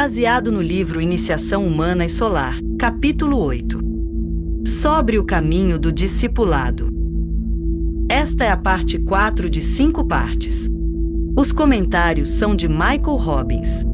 baseado no livro Iniciação Humana e Solar, capítulo 8. Sobre o caminho do discipulado. Esta é a parte 4 de 5 partes. Os comentários são de Michael Robbins.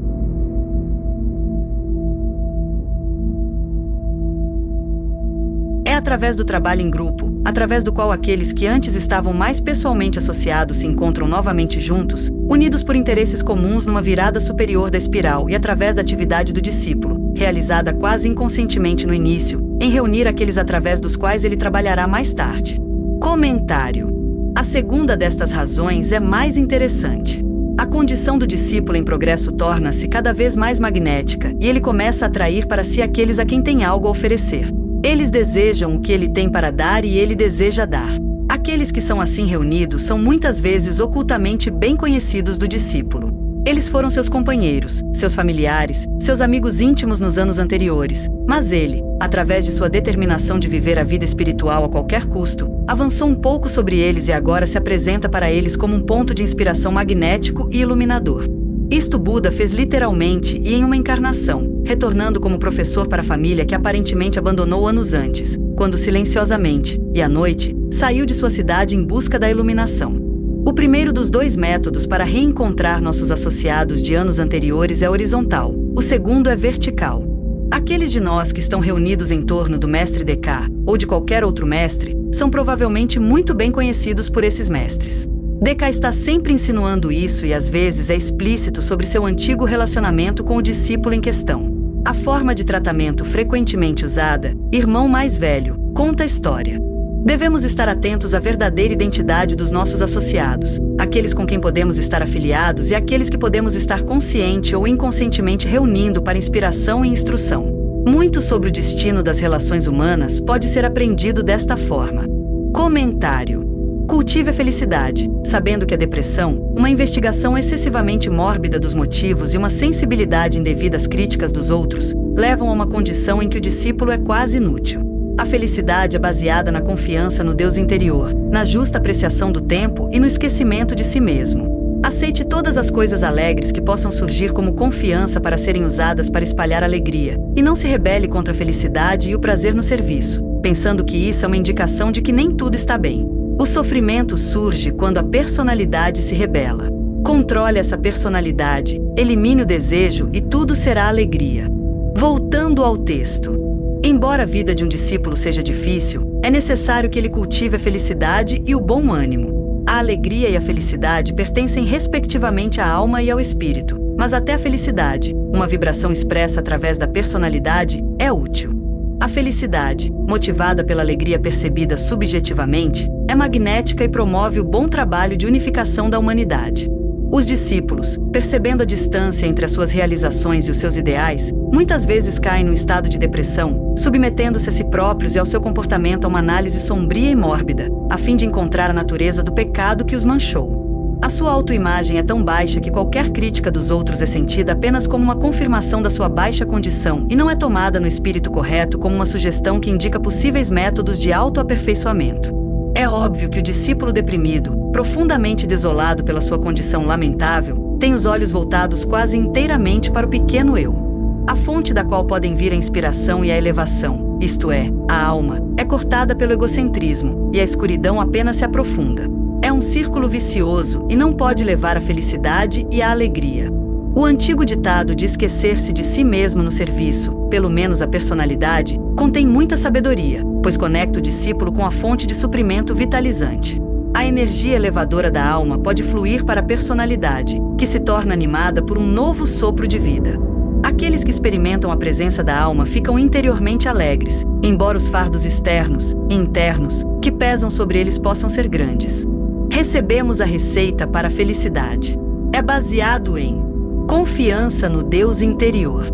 É através do trabalho em grupo, através do qual aqueles que antes estavam mais pessoalmente associados se encontram novamente juntos, unidos por interesses comuns numa virada superior da espiral e através da atividade do discípulo, realizada quase inconscientemente no início, em reunir aqueles através dos quais ele trabalhará mais tarde. Comentário. A segunda destas razões é mais interessante. A condição do discípulo em progresso torna-se cada vez mais magnética e ele começa a atrair para si aqueles a quem tem algo a oferecer. Eles desejam o que ele tem para dar e ele deseja dar. Aqueles que são assim reunidos são muitas vezes ocultamente bem conhecidos do discípulo. Eles foram seus companheiros, seus familiares, seus amigos íntimos nos anos anteriores, mas ele, através de sua determinação de viver a vida espiritual a qualquer custo, avançou um pouco sobre eles e agora se apresenta para eles como um ponto de inspiração magnético e iluminador. Isto Buda fez literalmente e em uma encarnação, retornando como professor para a família que aparentemente abandonou anos antes, quando silenciosamente, e à noite, saiu de sua cidade em busca da iluminação. O primeiro dos 2 métodos para reencontrar nossos associados de anos anteriores é horizontal, o segundo é vertical. Aqueles de nós que estão reunidos em torno do mestre Descartes, ou de qualquer outro mestre, são provavelmente muito bem conhecidos por esses mestres. Descartes está sempre insinuando isso e às vezes é explícito sobre seu antigo relacionamento com o discípulo em questão. A forma de tratamento frequentemente usada, irmão mais velho, conta a história. Devemos estar atentos à verdadeira identidade dos nossos associados, aqueles com quem podemos estar afiliados e aqueles que podemos estar consciente ou inconscientemente reunindo para inspiração e instrução. Muito sobre o destino das relações humanas pode ser aprendido desta forma. Comentário. Cultive a felicidade, sabendo que a depressão, uma investigação excessivamente mórbida dos motivos e uma sensibilidade indevida às críticas dos outros, levam a uma condição em que o discípulo é quase inútil. A felicidade é baseada na confiança no Deus interior, na justa apreciação do tempo e no esquecimento de si mesmo. Aceite todas as coisas alegres que possam surgir como confiança para serem usadas para espalhar alegria, e não se rebele contra a felicidade e o prazer no serviço, pensando que isso é uma indicação de que nem tudo está bem. O sofrimento surge quando a personalidade se rebela. Controle essa personalidade, elimine o desejo e tudo será alegria. Voltando ao texto. Embora a vida de um discípulo seja difícil, é necessário que ele cultive a felicidade e o bom ânimo. A alegria e a felicidade pertencem respectivamente à alma e ao espírito, mas até a felicidade, uma vibração expressa através da personalidade, é útil. A felicidade, motivada pela alegria percebida subjetivamente, é magnética e promove o bom trabalho de unificação da humanidade. Os discípulos, percebendo a distância entre as suas realizações e os seus ideais, muitas vezes caem num estado de depressão, submetendo-se a si próprios e ao seu comportamento a uma análise sombria e mórbida, a fim de encontrar a natureza do pecado que os manchou. A sua autoimagem é tão baixa que qualquer crítica dos outros é sentida apenas como uma confirmação da sua baixa condição e não é tomada no espírito correto como uma sugestão que indica possíveis métodos de autoaperfeiçoamento. É óbvio que o discípulo deprimido, profundamente desolado pela sua condição lamentável, tem os olhos voltados quase inteiramente para o pequeno eu. A fonte da qual podem vir a inspiração e a elevação, isto é, a alma, é cortada pelo egocentrismo e a escuridão apenas se aprofunda. É um círculo vicioso e não pode levar à felicidade e à alegria. O antigo ditado de esquecer-se de si mesmo no serviço, pelo menos a personalidade, contém muita sabedoria, pois conecta o discípulo com a fonte de suprimento vitalizante. A energia elevadora da alma pode fluir para a personalidade, que se torna animada por um novo sopro de vida. Aqueles que experimentam a presença da alma ficam interiormente alegres, embora os fardos externos e internos que pesam sobre eles possam ser grandes. Recebemos a receita para a felicidade. É baseado em confiança no Deus interior,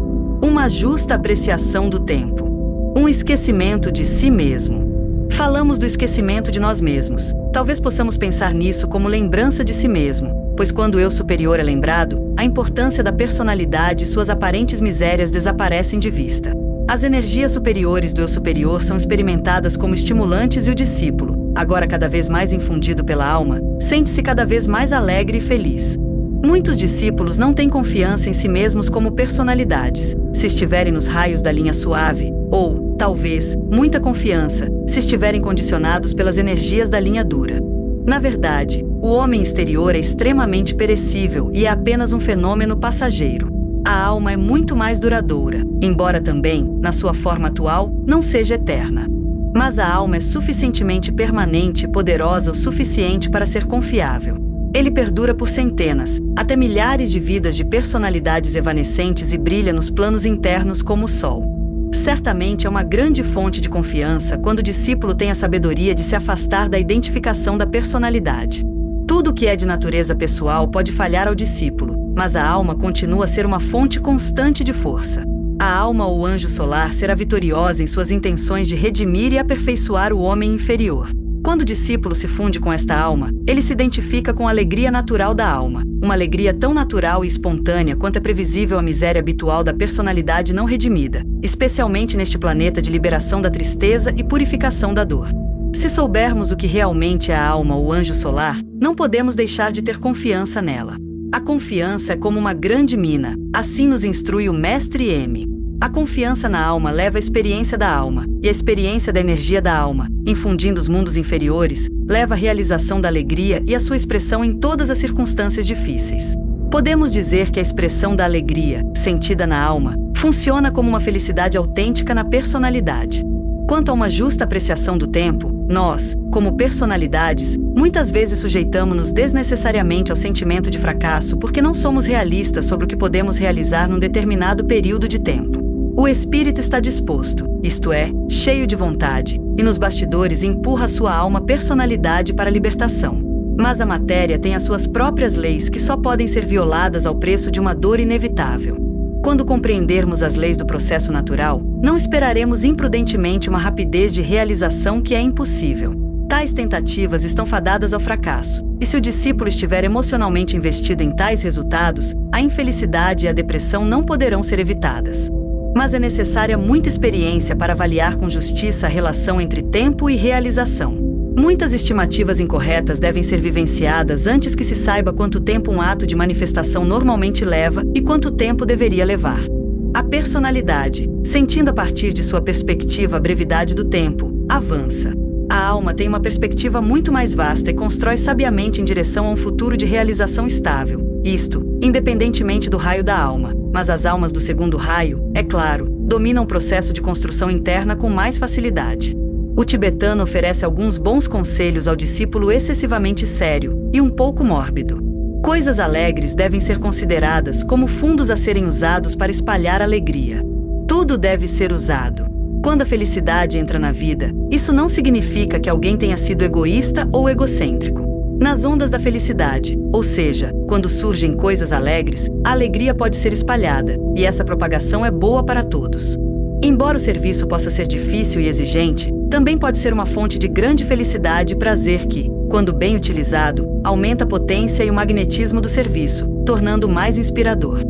uma justa apreciação do tempo, um esquecimento de si mesmo. Falamos do esquecimento de nós mesmos. Talvez possamos pensar nisso como lembrança de si mesmo, pois quando o eu superior é lembrado, a importância da personalidade e suas aparentes misérias desaparecem de vista. As energias superiores do eu superior são experimentadas como estimulantes e o discípulo, agora cada vez mais infundido pela alma, sente-se cada vez mais alegre e feliz. Muitos discípulos não têm confiança em si mesmos como personalidades, se estiverem nos raios da linha suave, ou, talvez, muita confiança, se estiverem condicionados pelas energias da linha dura. Na verdade, o homem exterior é extremamente perecível e é apenas um fenômeno passageiro. A alma é muito mais duradoura, embora também, na sua forma atual, não seja eterna. Mas a alma é suficientemente permanente e poderosa o suficiente para ser confiável. Ele perdura por centenas, até milhares de vidas de personalidades evanescentes e brilha nos planos internos como o Sol. Certamente é uma grande fonte de confiança quando o discípulo tem a sabedoria de se afastar da identificação da personalidade. Tudo que é de natureza pessoal pode falhar ao discípulo, mas a alma continua a ser uma fonte constante de força. A alma ou anjo solar será vitoriosa em suas intenções de redimir e aperfeiçoar o homem inferior. Quando o discípulo se funde com esta alma, ele se identifica com a alegria natural da alma, uma alegria tão natural e espontânea quanto é previsível a miséria habitual da personalidade não redimida, especialmente neste planeta de liberação da tristeza e purificação da dor. Se soubermos o que realmente é a alma ou anjo solar, não podemos deixar de ter confiança nela. A confiança é como uma grande mina, assim nos instrui o Mestre M. A confiança na alma leva à experiência da alma, e a experiência da energia da alma, infundindo os mundos inferiores, leva à realização da alegria e à sua expressão em todas as circunstâncias difíceis. Podemos dizer que a expressão da alegria, sentida na alma, funciona como uma felicidade autêntica na personalidade. Quanto a uma justa apreciação do tempo, nós, como personalidades, muitas vezes sujeitamos-nos desnecessariamente ao sentimento de fracasso porque não somos realistas sobre o que podemos realizar num determinado período de tempo. O espírito está disposto, isto é, cheio de vontade, e nos bastidores empurra sua alma personalidade para a libertação. Mas a matéria tem as suas próprias leis que só podem ser violadas ao preço de uma dor inevitável. Quando compreendermos as leis do processo natural, não esperaremos imprudentemente uma rapidez de realização que é impossível. Tais tentativas estão fadadas ao fracasso, e se o discípulo estiver emocionalmente investido em tais resultados, a infelicidade e a depressão não poderão ser evitadas. Mas é necessária muita experiência para avaliar com justiça a relação entre tempo e realização. Muitas estimativas incorretas devem ser vivenciadas antes que se saiba quanto tempo um ato de manifestação normalmente leva e quanto tempo deveria levar. A personalidade, sentindo a partir de sua perspectiva a brevidade do tempo, avança. A alma tem uma perspectiva muito mais vasta e constrói sabiamente em direção a um futuro de realização estável. Isto, independentemente do raio da alma, mas as almas do segundo raio, é claro, dominam o processo de construção interna com mais facilidade. O tibetano oferece alguns bons conselhos ao discípulo excessivamente sério e um pouco mórbido. Coisas alegres devem ser consideradas como fundos a serem usados para espalhar alegria. Tudo deve ser usado. Quando a felicidade entra na vida, isso não significa que alguém tenha sido egoísta ou egocêntrico. Nas ondas da felicidade, ou seja, quando surgem coisas alegres, a alegria pode ser espalhada, e essa propagação é boa para todos. Embora o serviço possa ser difícil e exigente, também pode ser uma fonte de grande felicidade e prazer que, quando bem utilizado, aumenta a potência e o magnetismo do serviço, tornando-o mais inspirador.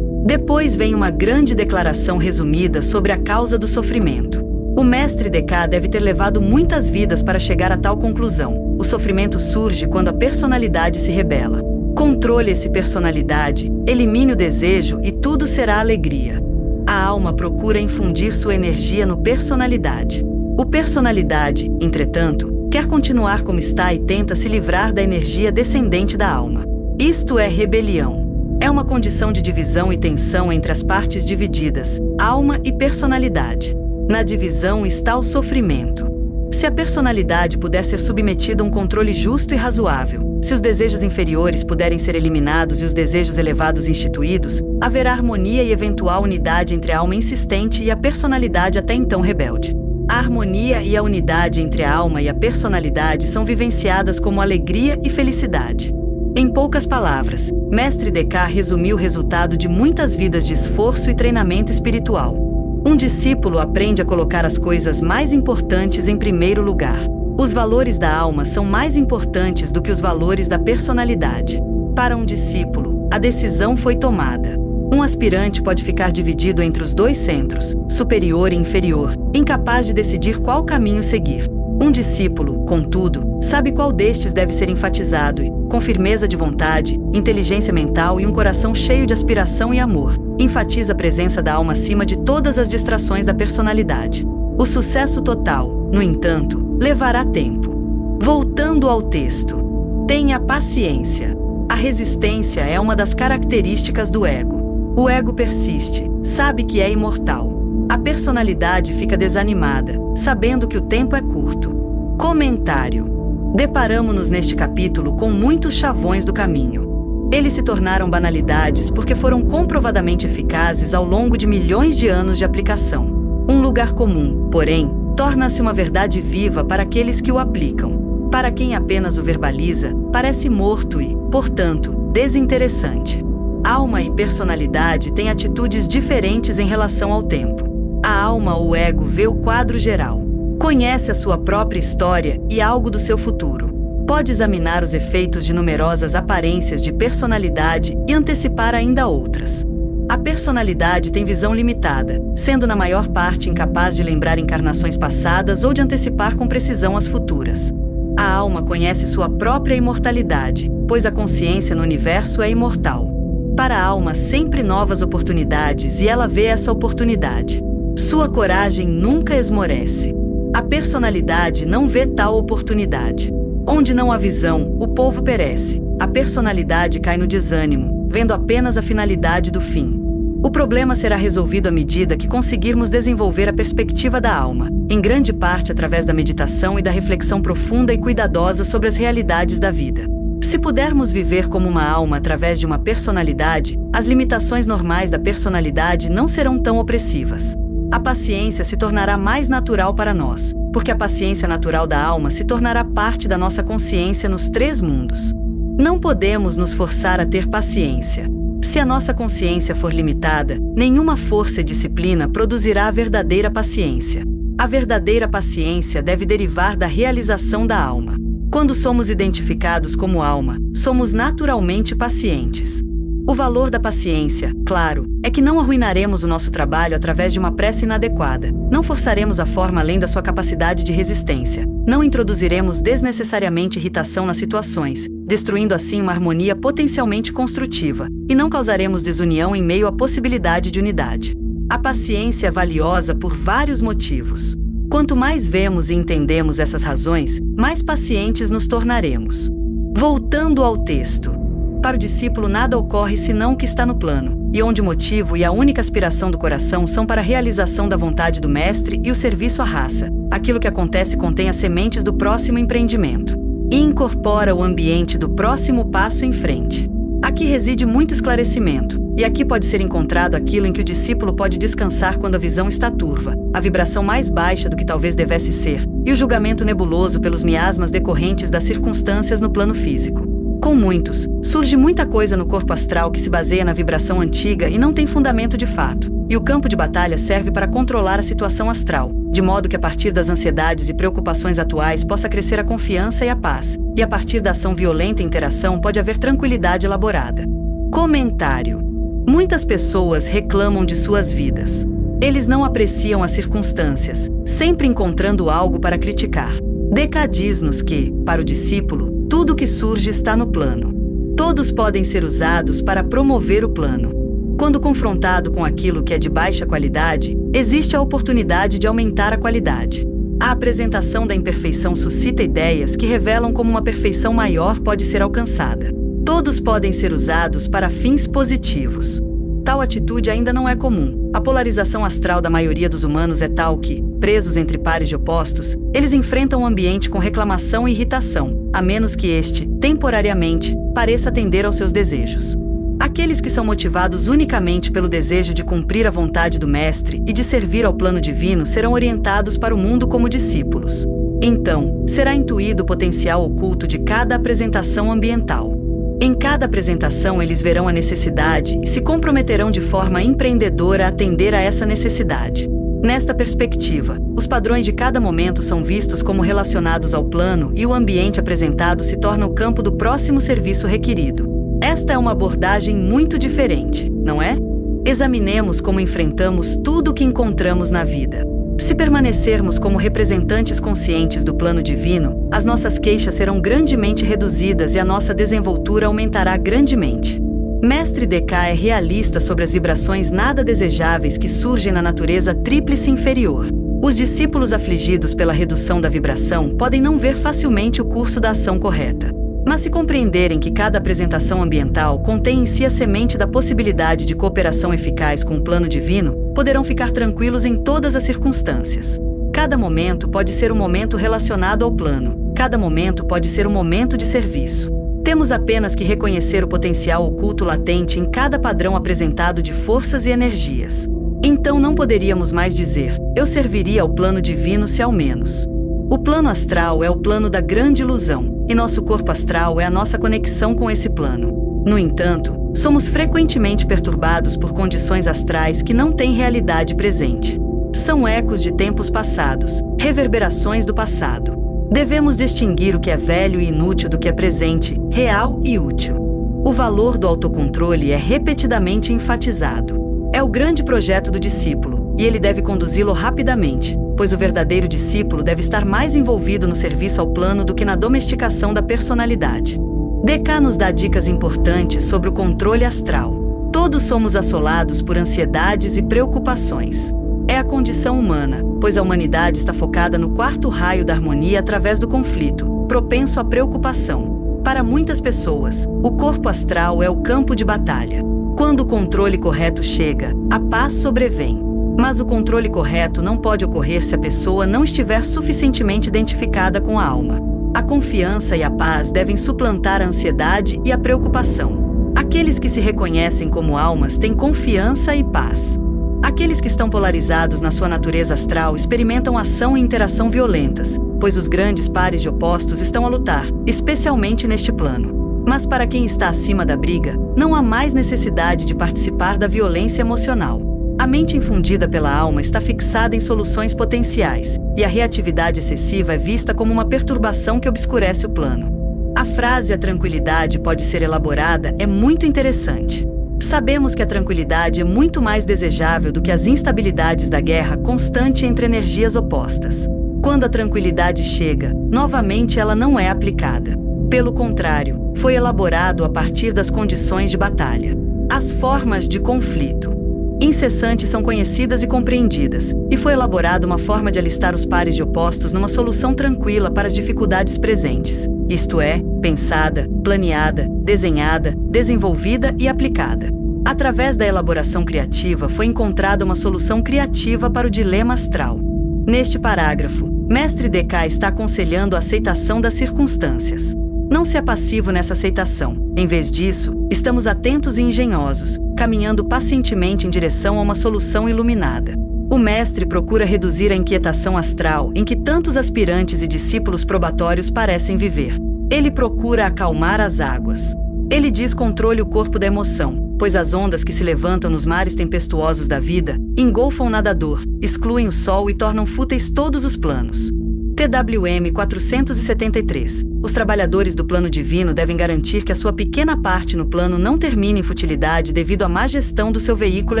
Depois vem uma grande declaração resumida sobre a causa do sofrimento. O Mestre D.K. deve ter levado muitas vidas para chegar a tal conclusão. O sofrimento surge quando a personalidade se rebela. Controle essa personalidade, elimine o desejo e tudo será alegria. A alma procura infundir sua energia no personalidade. O personalidade, entretanto, quer continuar como está e tenta se livrar da energia descendente da alma. Isto é rebelião. É uma condição de divisão e tensão entre as partes divididas, alma e personalidade. Na divisão está o sofrimento. Se a personalidade puder ser submetida a um controle justo e razoável, se os desejos inferiores puderem ser eliminados e os desejos elevados instituídos, haverá harmonia e eventual unidade entre a alma insistente e a personalidade até então rebelde. A harmonia e a unidade entre a alma e a personalidade são vivenciadas como alegria e felicidade. Em poucas palavras, Mestre D.K. resumiu o resultado de muitas vidas de esforço e treinamento espiritual. Um discípulo aprende a colocar as coisas mais importantes em primeiro lugar. Os valores da alma são mais importantes do que os valores da personalidade. Para um discípulo, a decisão foi tomada. Um aspirante pode ficar dividido entre os dois centros, superior e inferior, incapaz de decidir qual caminho seguir. Um discípulo, contudo, sabe qual destes deve ser enfatizado e, com firmeza de vontade, inteligência mental e um coração cheio de aspiração e amor, enfatiza a presença da alma acima de todas as distrações da personalidade. O sucesso total, no entanto, levará tempo. Voltando ao texto. Tenha paciência. A resistência é uma das características do ego. O ego persiste, sabe que é imortal. A personalidade fica desanimada, sabendo que o tempo é curto. Comentário. Deparamo-nos neste capítulo com muitos chavões do caminho. Eles se tornaram banalidades porque foram comprovadamente eficazes ao longo de milhões de anos de aplicação. Um lugar comum, porém, torna-se uma verdade viva para aqueles que o aplicam. Para quem apenas o verbaliza, parece morto e, portanto, desinteressante. Alma e personalidade têm atitudes diferentes em relação ao tempo. A alma ou ego vê o quadro geral. Conhece a sua própria história e algo do seu futuro. Pode examinar os efeitos de numerosas aparências de personalidade e antecipar ainda outras. A personalidade tem visão limitada, sendo na maior parte incapaz de lembrar encarnações passadas ou de antecipar com precisão as futuras. A alma conhece sua própria imortalidade, pois a consciência no universo é imortal. Para a alma, sempre novas oportunidades e ela vê essa oportunidade. Sua coragem nunca esmorece. A personalidade não vê tal oportunidade. Onde não há visão, o povo perece. A personalidade cai no desânimo, vendo apenas a finalidade do fim. O problema será resolvido à medida que conseguirmos desenvolver a perspectiva da alma, em grande parte através da meditação e da reflexão profunda e cuidadosa sobre as realidades da vida. Se pudermos viver como uma alma através de uma personalidade, as limitações normais da personalidade não serão tão opressivas. A paciência se tornará mais natural para nós, porque a paciência natural da alma se tornará parte da nossa consciência nos 3 mundos. Não podemos nos forçar a ter paciência. Se a nossa consciência for limitada, nenhuma força e disciplina produzirá a verdadeira paciência. A verdadeira paciência deve derivar da realização da alma. Quando somos identificados como alma, somos naturalmente pacientes. O valor da paciência, claro, é que não arruinaremos o nosso trabalho através de uma pressa inadequada. Não forçaremos a forma além da sua capacidade de resistência. Não introduziremos desnecessariamente irritação nas situações, destruindo assim uma harmonia potencialmente construtiva, e não causaremos desunião em meio à possibilidade de unidade. A paciência é valiosa por vários motivos. Quanto mais vemos e entendemos essas razões, mais pacientes nos tornaremos. Voltando ao texto. Para o discípulo nada ocorre senão o que está no plano, e onde o motivo e a única aspiração do coração são para a realização da vontade do mestre e o serviço à raça. Aquilo que acontece contém as sementes do próximo empreendimento e incorpora o ambiente do próximo passo em frente. Aqui reside muito esclarecimento, e aqui pode ser encontrado aquilo em que o discípulo pode descansar quando a visão está turva, a vibração mais baixa do que talvez devesse ser, e o julgamento nebuloso pelos miasmas decorrentes das circunstâncias no plano físico. Com muitos, surge muita coisa no corpo astral que se baseia na vibração antiga e não tem fundamento de fato, e o campo de batalha serve para controlar a situação astral, de modo que a partir das ansiedades e preocupações atuais possa crescer a confiança e a paz, e a partir da ação violenta e interação pode haver tranquilidade elaborada. Comentário. Muitas pessoas reclamam de suas vidas. Eles não apreciam as circunstâncias, sempre encontrando algo para criticar. Descartes diz-nos que, para o discípulo, tudo que surge está no plano. Todos podem ser usados para promover o plano. Quando confrontado com aquilo que é de baixa qualidade, existe a oportunidade de aumentar a qualidade. A apresentação da imperfeição suscita ideias que revelam como uma perfeição maior pode ser alcançada. Todos podem ser usados para fins positivos. Tal atitude ainda não é comum. A polarização astral da maioria dos humanos é tal que, presos entre pares de opostos, eles enfrentam o ambiente com reclamação e irritação, a menos que este, temporariamente, pareça atender aos seus desejos. Aqueles que são motivados unicamente pelo desejo de cumprir a vontade do Mestre e de servir ao plano divino serão orientados para o mundo como discípulos. Então, será intuído o potencial oculto de cada apresentação ambiental. Em cada apresentação, eles verão a necessidade e se comprometerão de forma empreendedora a atender a essa necessidade. Nesta perspectiva, os padrões de cada momento são vistos como relacionados ao plano e o ambiente apresentado se torna o campo do próximo serviço requerido. Esta é uma abordagem muito diferente, não é? Examinemos como enfrentamos tudo o que encontramos na vida. Se permanecermos como representantes conscientes do plano divino, as nossas queixas serão grandemente reduzidas e a nossa desenvoltura aumentará grandemente. Mestre DK é realista sobre as vibrações nada desejáveis que surgem na natureza tríplice inferior. Os discípulos afligidos pela redução da vibração podem não ver facilmente o curso da ação correta. Mas se compreenderem que cada apresentação ambiental contém em si a semente da possibilidade de cooperação eficaz com o plano divino, poderão ficar tranquilos em todas as circunstâncias. Cada momento pode ser um momento relacionado ao plano. Cada momento pode ser um momento de serviço. Temos apenas que reconhecer o potencial oculto latente em cada padrão apresentado de forças e energias. Então não poderíamos mais dizer, eu serviria ao plano divino se ao menos. O plano astral é o plano da grande ilusão, e nosso corpo astral é a nossa conexão com esse plano. No entanto, somos frequentemente perturbados por condições astrais que não têm realidade presente. São ecos de tempos passados, reverberações do passado. Devemos distinguir o que é velho e inútil do que é presente, real e útil. O valor do autocontrole é repetidamente enfatizado. É o grande projeto do discípulo, e ele deve conduzi-lo rapidamente, pois o verdadeiro discípulo deve estar mais envolvido no serviço ao plano do que na domesticação da personalidade. DK nos dá dicas importantes sobre o controle astral. Todos somos assolados por ansiedades e preocupações. É a condição humana, pois a humanidade está focada no quarto raio da harmonia através do conflito, propenso à preocupação. Para muitas pessoas, o corpo astral é o campo de batalha. Quando o controle correto chega, a paz sobrevém. Mas o controle correto não pode ocorrer se a pessoa não estiver suficientemente identificada com a alma. A confiança e a paz devem suplantar a ansiedade e a preocupação. Aqueles que se reconhecem como almas têm confiança e paz. Aqueles que estão polarizados na sua natureza astral experimentam ação e interação violentas, pois os grandes pares de opostos estão a lutar, especialmente neste plano. Mas para quem está acima da briga, não há mais necessidade de participar da violência emocional. A mente infundida pela alma está fixada em soluções potenciais, e a reatividade excessiva é vista como uma perturbação que obscurece o plano. A frase "a tranquilidade pode ser elaborada" é muito interessante. Sabemos que a tranquilidade é muito mais desejável do que as instabilidades da guerra constante entre energias opostas. Quando a tranquilidade chega, novamente ela não é aplicada. Pelo contrário, foi elaborado a partir das condições de batalha. As formas de conflito incessantes são conhecidas e compreendidas, e foi elaborada uma forma de alistar os pares de opostos numa solução tranquila para as dificuldades presentes, isto é, pensada, planeada, desenhada, desenvolvida e aplicada. Através da elaboração criativa foi encontrada uma solução criativa para o dilema astral. Neste parágrafo, Mestre DK está aconselhando a aceitação das circunstâncias. Não se é passivo nessa aceitação. Em vez disso, estamos atentos e engenhosos, caminhando pacientemente em direção a uma solução iluminada. O mestre procura reduzir a inquietação astral em que tantos aspirantes e discípulos probatórios parecem viver. Ele procura acalmar as águas. Ele diz: controle o corpo da emoção, pois as ondas que se levantam nos mares tempestuosos da vida engolfam o nadador, excluem o sol e tornam fúteis todos os planos. TWM 473. Os trabalhadores do plano divino devem garantir que a sua pequena parte no plano não termine em futilidade devido à má gestão do seu veículo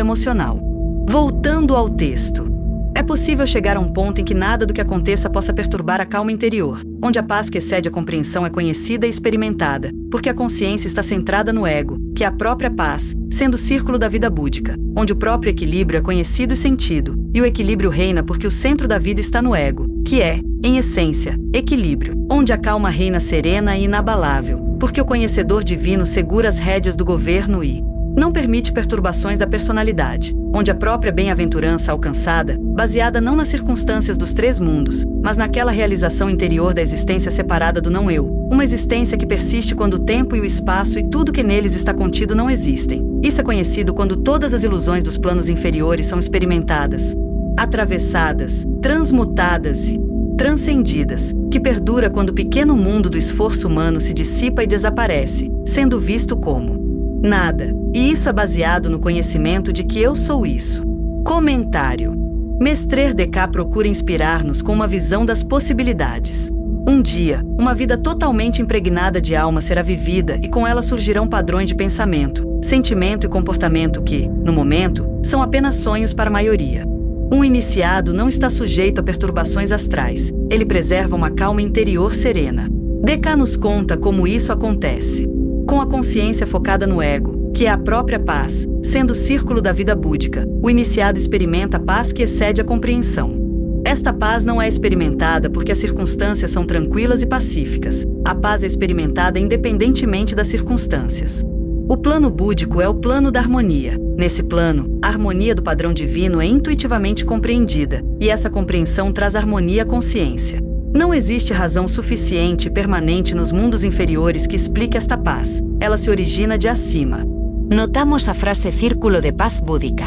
emocional. Voltando ao texto. É possível chegar a um ponto em que nada do que aconteça possa perturbar a calma interior, onde a paz que excede a compreensão é conhecida e experimentada, porque a consciência está centrada no ego, que é a própria paz, sendo o círculo da vida búdica, onde o próprio equilíbrio é conhecido e sentido, e o equilíbrio reina porque o centro da vida está no ego, que é, em essência, equilíbrio, onde a calma reina serena e inabalável, porque o conhecedor divino segura as rédeas do governo e não permite perturbações da personalidade, onde a própria bem-aventurança alcançada, baseada não nas circunstâncias dos três mundos, mas naquela realização interior da existência separada do não-eu, uma existência que persiste quando o tempo e o espaço e tudo que neles está contido não existem. Isso é conhecido quando todas as ilusões dos planos inferiores são experimentadas, atravessadas, transmutadas e transcendidas, que perdura quando o pequeno mundo do esforço humano se dissipa e desaparece, sendo visto como nada, e isso é baseado no conhecimento de que eu sou isso. Comentário. Mestre DK procura inspirar-nos com uma visão das possibilidades. Um dia, uma vida totalmente impregnada de alma será vivida e com ela surgirão padrões de pensamento, sentimento e comportamento que, no momento, são apenas sonhos para a maioria. Um iniciado não está sujeito a perturbações astrais. Ele preserva uma calma interior serena. DK nos conta como isso acontece. Com a consciência focada no ego, que é a própria paz, sendo o círculo da vida búdica, o iniciado experimenta a paz que excede a compreensão. Esta paz não é experimentada porque as circunstâncias são tranquilas e pacíficas. A paz é experimentada independentemente das circunstâncias. O plano búdico é o plano da harmonia. Nesse plano, a harmonia do padrão divino é intuitivamente compreendida, e essa compreensão traz harmonia à consciência. Não existe razão suficiente e permanente nos mundos inferiores que explique esta paz. Ela se origina de acima. Notamos a frase círculo de paz búdica.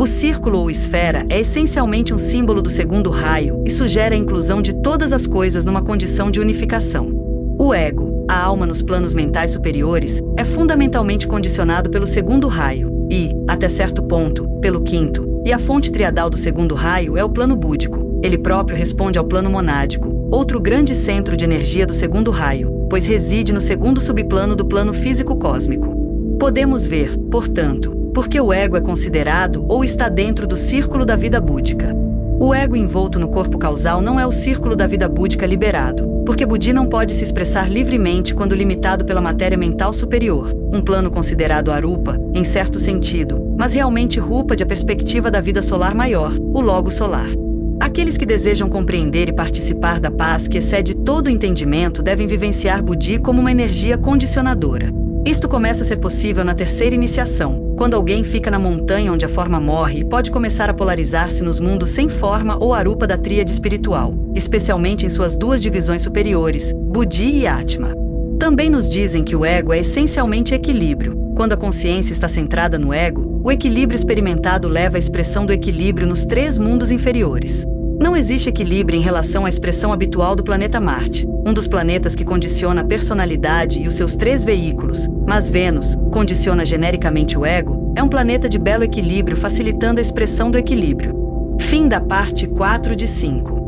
O círculo ou esfera é essencialmente um símbolo do segundo raio e sugere a inclusão de todas as coisas numa condição de unificação. O ego, a alma nos planos mentais superiores, é fundamentalmente condicionado pelo segundo raio e, até certo ponto, pelo quinto, e a fonte triadal do segundo raio é o plano búdico. Ele próprio responde ao plano monádico, outro grande centro de energia do segundo raio, pois reside no segundo subplano do plano físico-cósmico. Podemos ver, portanto, porque o ego é considerado ou está dentro do círculo da vida búdica. O ego envolto no corpo causal não é o círculo da vida búdica liberado, porque Budi não pode se expressar livremente quando limitado pela matéria mental superior, um plano considerado arupa, em certo sentido, mas realmente rupa de a perspectiva da vida solar maior, o logo solar. Aqueles que desejam compreender e participar da paz que excede todo o entendimento devem vivenciar Budi como uma energia condicionadora. Isto começa a ser possível na terceira iniciação, quando alguém fica na montanha onde a forma morre e pode começar a polarizar-se nos mundos sem forma ou arupa da tríade espiritual, especialmente em suas duas divisões superiores, Budi e Atma. Também nos dizem que o ego é essencialmente equilíbrio. Quando a consciência está centrada no ego, o equilíbrio experimentado leva à expressão do equilíbrio nos três mundos inferiores. Não existe equilíbrio em relação à expressão habitual do planeta Marte, um dos planetas que condiciona a personalidade e os seus três veículos, mas Vênus, condiciona genericamente o ego, é um planeta de belo equilíbrio facilitando a expressão do equilíbrio. Fim da parte 4 de 5.